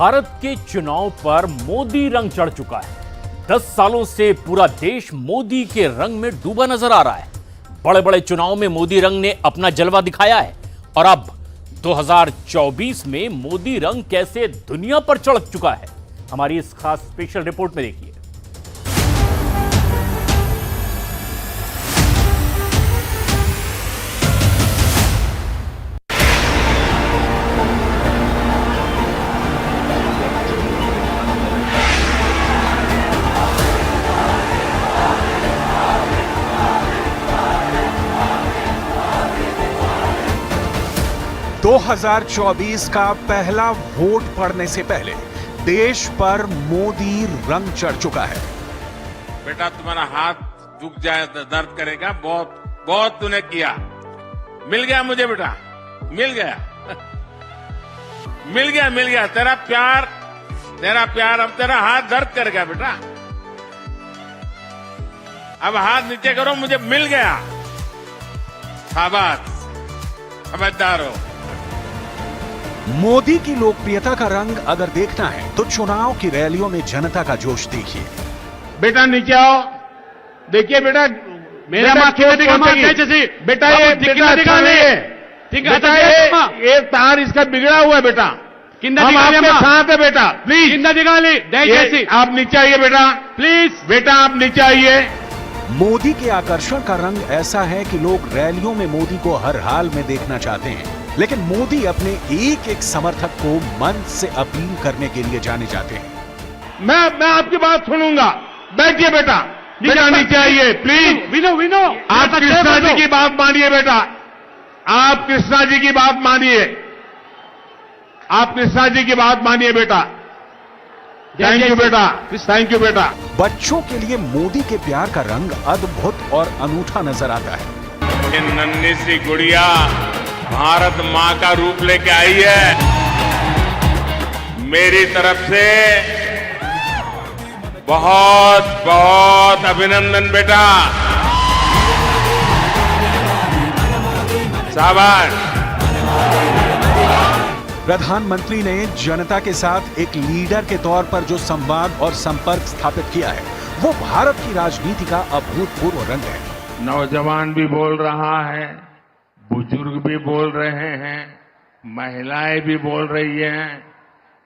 भारत के चुनाव पर मोदी रंग चढ़ चुका है। 10 सालों से पूरा देश मोदी के रंग में डूबा नजर आ रहा है। बड़े बड़े चुनाव में मोदी रंग ने अपना जलवा दिखाया है और अब 2024 में मोदी रंग कैसे दुनिया पर चढ़ चुका है, हमारी इस खास स्पेशल रिपोर्ट में देखिए। दो 2024 का पहला वोट पड़ने से पहले देश पर मोदी रंग चढ़ चुका है। बेटा तुम्हारा हाथ झुक जाए तो दर्द करेगा, बहुत बहुत तूने किया। मिल गया मुझे बेटा, मिल गया मिल गया तेरा प्यार अब तेरा हाथ दर्द करेगा बेटा। अब हाथ नीचे करो, मुझे मिल गया। शाबाश, समझदार हो। मोदी की लोकप्रियता का रंग अगर देखना है तो चुनाव की रैलियों में जनता का जोश देखिए। बेटा नीचे आओ, देखिए बेटा मेरा बेटा ये तार इसका बिगड़ा हुआ है बेटा। हम आपके साथ है बेटा, प्लीज आप नीचे आइए बेटा, प्लीज बेटा आप नीचे आइए। मोदी के आकर्षण का रंग ऐसा है कि लोग रैलियों में मोदी को हर हाल में देखना चाहते हैं, लेकिन मोदी अपने एक एक समर्थक को मन से अपील करने के लिए जाने जाते हैं। मैं आपकी बात सुनूंगा, बैठिए बेटा, नीचे आइए प्लीज। विनो आप कृष्णा जी की बात मानिए बेटा, आप कृष्णा जी की बात मानिए, आप कृष्णा जी की बात मानिए बेटा। थैंक यू बेटा, थैंक यू बेटा। बच्चों के लिए मोदी के प्यार का रंग अद्भुत और अनूठा नजर आता है। ये नन्ही सी गुड़िया भारत मां का रूप लेके आई है। मेरी तरफ से बहुत बहुत अभिनंदन बेटा, शाबाश। प्रधानमंत्री ने जनता के साथ एक लीडर के तौर पर जो संवाद और संपर्क स्थापित किया है, वो भारत की राजनीति का अभूतपूर्व रंग है। नौजवान भी बोल रहा है, बुजुर्ग भी बोल रहे हैं, महिलाएं भी बोल रही हैं,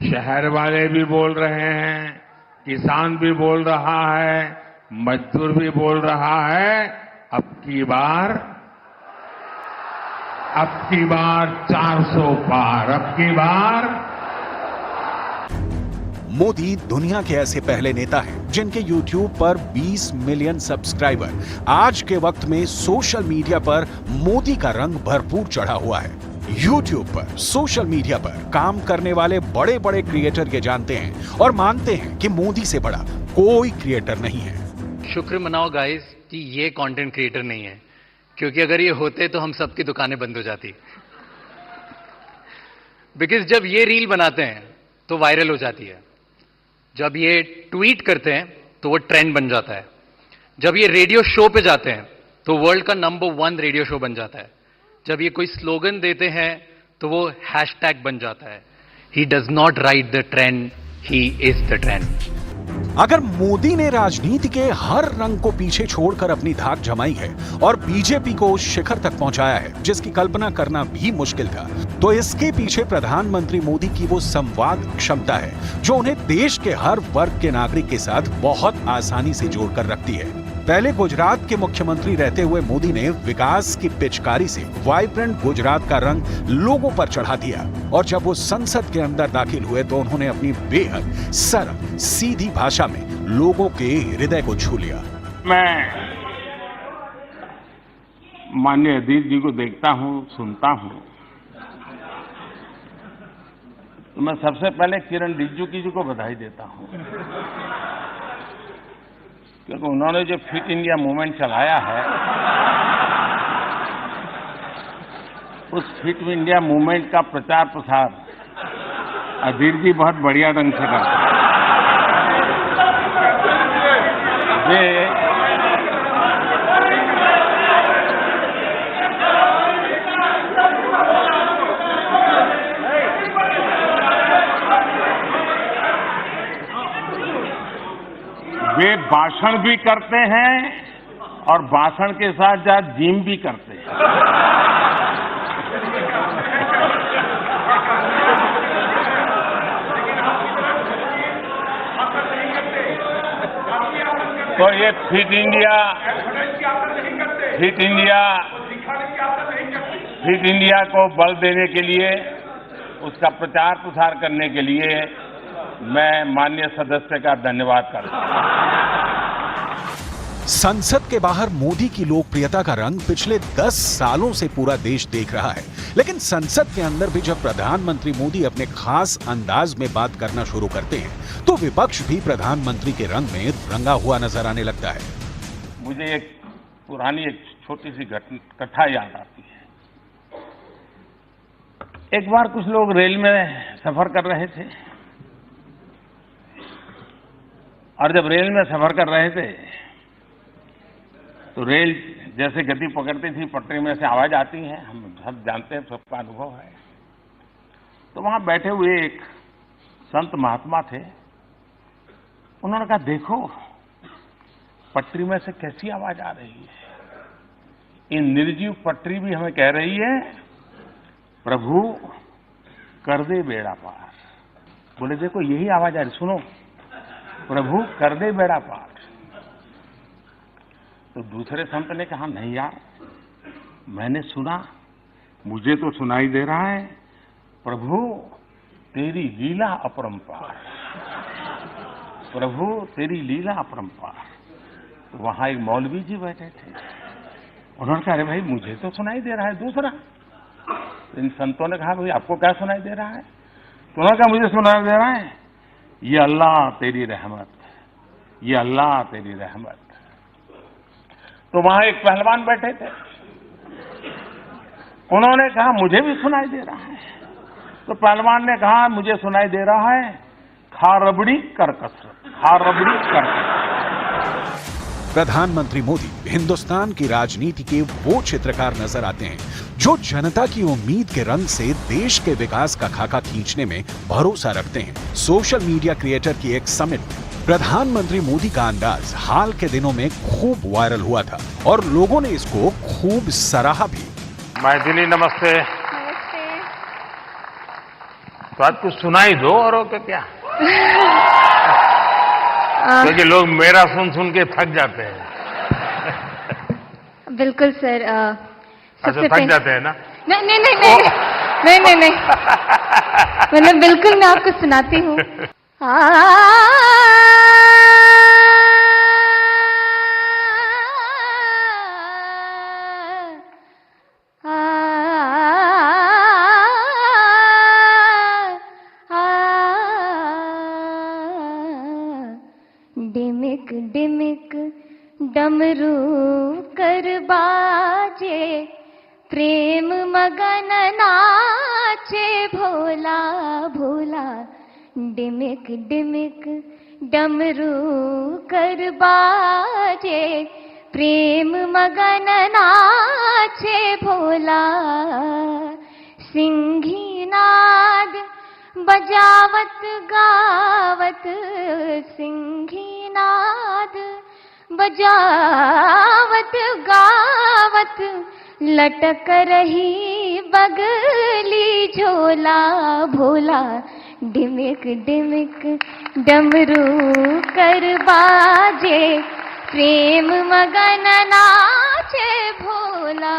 शहर वाले भी बोल रहे हैं, किसान भी बोल रहा है, मजदूर भी बोल रहा है। अब की बार 400 पार, अब की बार। मोदी दुनिया के ऐसे पहले नेता हैं जिनके YouTube पर 20 मिलियन सब्सक्राइबर। आज के वक्त में सोशल मीडिया पर मोदी का रंग भरपूर चढ़ा हुआ है। YouTube पर, सोशल मीडिया पर काम करने वाले बड़े बड़े क्रिएटर ये जानते हैं और मानते हैं कि मोदी से बड़ा कोई क्रिएटर नहीं है। शुक्र मनाओ गाइस कि ये कंटेंट क्रिएटर नहीं है, क्योंकि अगर ये होते तो हम सबकी दुकानें बंद हो जाती। बिकॉज जब ये रील बनाते हैं तो वायरल हो जाती है, जब ये ट्वीट करते हैं तो वो ट्रेंड बन जाता है, जब ये रेडियो शो पे जाते हैं तो वर्ल्ड का नंबर 1 रेडियो शो बन जाता है, जब ये कोई स्लोगन देते हैं तो वो हैशटैग बन जाता है। He does not right the trend, he is the trend. अगर मोदी ने राजनीति के हर रंग को पीछे छोड़कर अपनी धाक जमाई है और बीजेपी को उस शिखर तक पहुंचाया है जिसकी कल्पना करना भी मुश्किल था, तो इसके पीछे प्रधानमंत्री मोदी की वो संवाद क्षमता है जो उन्हें देश के हर वर्ग के नागरिक के साथ बहुत आसानी से जोड़कर रखती है। पहले गुजरात के मुख्यमंत्री रहते हुए मोदी ने विकास की पिचकारी से वाइब्रेंट गुजरात का रंग लोगों पर चढ़ा दिया और जब वो संसद के अंदर दाखिल हुए तो उन्होंने अपनी बेहद सरल सीधी भाषा में लोगों के हृदय को छू लिया। मैं माननीय अजीत जी को देखता हूं, सुनता हूं, तो मैं सबसे पहले किरण रिजिजू जी को बधाई देता हूं, क्योंकि उन्होंने जो फिट इंडिया मूवमेंट चलाया है, उस फिट इंडिया मूवमेंट का प्रचार प्रसार अजीत जी बहुत बढ़िया ढंग से करते हैं। वे भाषण भी करते हैं और भाषण के साथ साथ जिम भी करते हैं। तो ये फिट इंडिया को बल देने के लिए, उसका प्रचार प्रसार करने के लिए मैं माननीय सदस्य का धन्यवाद करता हूं। संसद के बाहर मोदी की लोकप्रियता का रंग पिछले 10 सालों से पूरा देश देख रहा है, लेकिन संसद के अंदर भी जब प्रधानमंत्री मोदी अपने खास अंदाज में बात करना शुरू करते हैं तो विपक्ष भी प्रधानमंत्री के रंग में रंगा हुआ नजर आने लगता है। मुझे एक पुरानी छोटी सी कथा याद आती है। एक बार कुछ लोग रेल में सफर कर रहे थे और जब रेल में सफर कर रहे थे तो रेल जैसे गति पकड़ती थी, पटरी में से आवाज आती है, हम सब जानते हैं, सबका अनुभव है। तो वहां बैठे हुए एक संत महात्मा थे। उन्होंने कहा, देखो पटरी में से कैसी आवाज आ रही है। इन निर्जीव पटरी भी हमें कह रही है, प्रभु कर दे बेड़ा पार। बोले देखो यही आवाज आ रही, सुनो, प्रभु कर दे बेड़ा पार। तो दूसरे संत ने कहा, नहीं यार, मैंने सुना, मुझे तो सुनाई दे रहा है, प्रभु तेरी लीला अपरंपार, प्रभु तेरी लीला अपरंपार। तो वहां एक मौलवी जी बैठे थे। उन्होंने कहा, अरे भाई मुझे तो सुनाई दे रहा है दूसरा। इन संतों ने कहा, भाई आपको क्या सुनाई दे रहा है? तो उन्होंने कहा, मुझे सुनाई दे रहा है, ये अल्लाह तेरी रहमत, ये अल्लाह तेरी रहमत। तो वहां एक पहलवान बैठे थे। उन्होंने कहा, मुझे भी सुनाई दे रहा है। तो पहलवान ने कहा, मुझे सुनाई दे रहा है, खा रबड़ी कर कसरत, खा रबड़ी कर कसरत। प्रधानमंत्री मोदी हिंदुस्तान की राजनीति के वो चित्रकार नजर आते हैं जो जनता की उम्मीद के रंग से देश के विकास का खाका खींचने में भरोसा रखते हैं। सोशल मीडिया क्रिएटर की एक समिट में प्रधानमंत्री मोदी का अंदाज हाल के दिनों में खूब वायरल हुआ था और लोगों ने इसको खूब सराहा भी। मैथिली नमस्ते। तो आज कुछ सुनाई दो और हो क्या? क्योंकि लोग मेरा सुन सुन के थक जाते हैं। बिल्कुल सर। अच्छा, थक जाते हैं ना? नहीं मतलब बिल्कुल मैं आपको सुनाती हूँ। डिमिक डिमिक डमरू कर बाजे, प्रेम मगन नाचे भोला भोला। डिमिक डिमिक डमरू कर बाजे, प्रेम मगन नाचे भोला। सिंही नाद बजावत गावत, सिंही नाद बजावत गावत, लटक रही बगली झोला भोला। डिमिक डिमिक डमरू कर बाजे, प्रेम मगन नाचे भोला।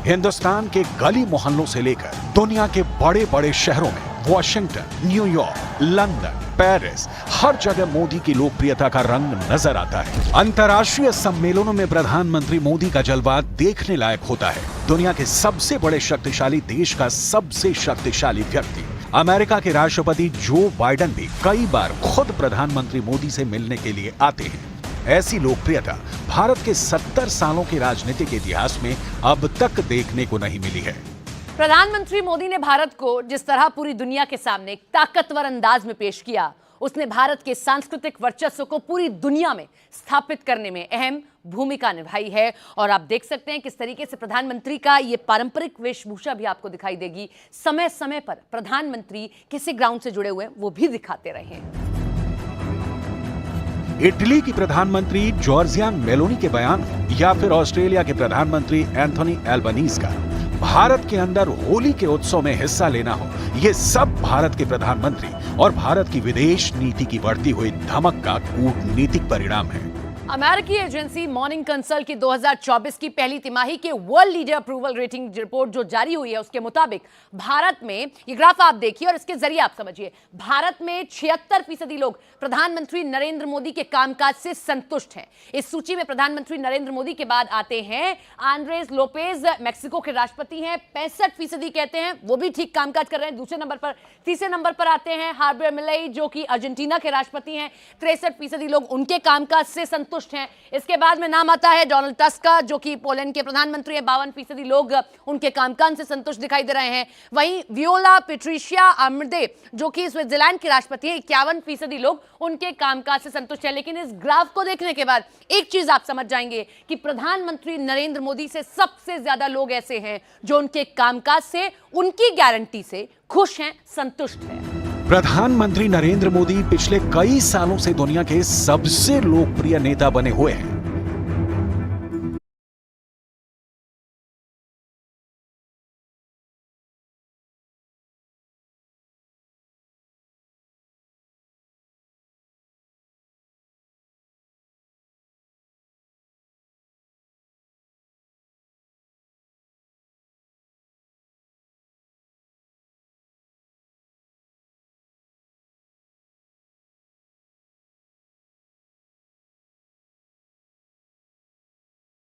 हिंदुस्तान के गली मोहल्लों से लेकर दुनिया के बड़े बड़े शहरों में वॉशिंगटन, न्यूयॉर्क, लंदन, पेरिस, हर जगह मोदी की लोकप्रियता का रंग नजर आता है। अंतर्राष्ट्रीय सम्मेलनों में प्रधानमंत्री मोदी का जलवा देखने लायक होता है। दुनिया के सबसे बड़े शक्तिशाली देश का सबसे शक्तिशाली व्यक्ति अमेरिका के राष्ट्रपति जो बाइडेन भी कई बार खुद प्रधानमंत्री मोदी से मिलने के लिए आते हैं। ऐसी लोकप्रियता भारत के 70 सालों के राजनीतिक इतिहास में अब तक देखने को नहीं मिली है। प्रधानमंत्री मोदी ने भारत को जिस तरह पूरी दुनिया के सामने एक ताकतवर अंदाज में पेश किया, उसने भारत के सांस्कृतिक वर्चस्व को पूरी दुनिया में स्थापित करने में अहम भूमिका निभाई है। और आप देख सकते हैं किस तरीके से प्रधानमंत्री का ये पारंपरिक वेशभूषा भी आपको दिखाई देगी। समय समय पर प्रधानमंत्री किसी ग्राउंड से जुड़े हुए वो भी दिखाते रहे हैं। इटली की प्रधानमंत्री जॉर्जिया मेलोनी के बयान हो या फिर ऑस्ट्रेलिया के प्रधानमंत्री एंथोनी एल्बनीज का, भारत के अंदर होली के उत्सव में हिस्सा लेना हो, ये सब भारत के प्रधानमंत्री और भारत की विदेश नीति की बढ़ती हुई धमक का कूटनीतिक परिणाम है। अमेरिकी एजेंसी मॉर्निंग कंसल्ट की 2024 की पहली तिमाही के world leader approval rating report जो जारी हुई है उसके मुताबिक भारत में, ये ग्राफ आप देखिए और इसके जरिए आप समझिए, भारत में 76% लोग प्रधानमंत्री नरेंद्र मोदी के कामकाज से संतुष्ट हैं। इस सूची में प्रधानमंत्री नरेंद्र मोदी के बाद आते हैं आंद्रेस लोपेज, मेक्सिको के राष्ट्रपति हैं, 65% कहते हैं वो भी ठीक कामकाज कर रहे हैं दूसरे नंबर पर। तीसरे नंबर पर आते हैं हार्बर मिलेई जो कि अर्जेंटीना के राष्ट्रपति हैं, 63% लोग उनके कामकाज से संतुष्ट हैं। इसके बाद में नाम आता है डोनाल्ड टस्क का जो कि पोलैंड के प्रधानमंत्री हैं, 52% लोग उनके कामकाज से संतुष्ट दिखाई दे रहे हैं। वहीं वियोला पेट्रिशिया आर्मडे जो कि स्विट्जरलैंड के राष्ट्रपति हैं, 51% लोग उनके कामकाज से संतुष्ट हैं। लेकिन इस ग्राफ को देखने के बाद एक चीज आप समझ जाएंगे कि प्रधानमंत्री नरेंद्र मोदी से सबसे ज्यादा लोग ऐसे हैं जो उनके कामकाज से, उनकी गारंटी से खुश हैं, संतुष्ट हैं। प्रधानमंत्री नरेंद्र मोदी पिछले कई सालों से दुनिया के सबसे लोकप्रिय नेता बने हुए हैं।